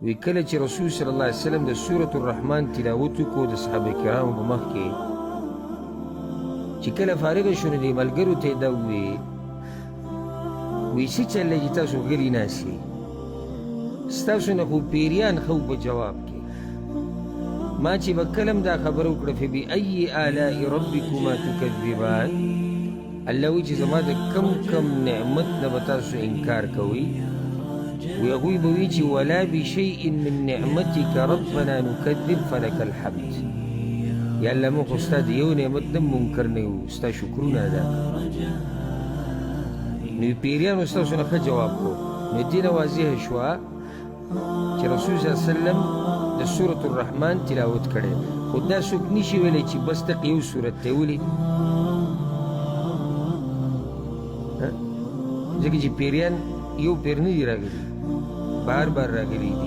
وی کله چې رسول صلی الله علیه وسلم د سورة الرحمن تلاوت وکړو د صحابه کرامو په مخ کې، چې کله فارغه شو نو دې ملګرو ته یې دا وویې، وی څه چل دی چې تاسو غلي ناست یې؟ ستاسو نه خو پیریان ښه په جواب کې. ما چې به کله هم دا خبره وکړه فبأي آلاء ربکما تکذبان، الله وایي چې زما د کم نعمت نه به تاسو انکار کوئ. وی هغوی به وایي چې ولا بشیء من نعمتک ربنا نکذب فلک الحمد. یا الله موږ خو ستا د یو نعمت نه منکر نه یو، ستا شکرونه ادا کوو. نو پیریانو ستاسو نه ښه جواب کو. نو دې نه واضحه شوه چې رسول صلی الله علیه وسلم د سورة الرحمن تلاوت کړی، خو دا څوک نشي ویلی چې بس دقه یو صورت دی. ولې؟ ځکه چې پیریان یو پیر نه دي راغلي، بار بار راغلي دي.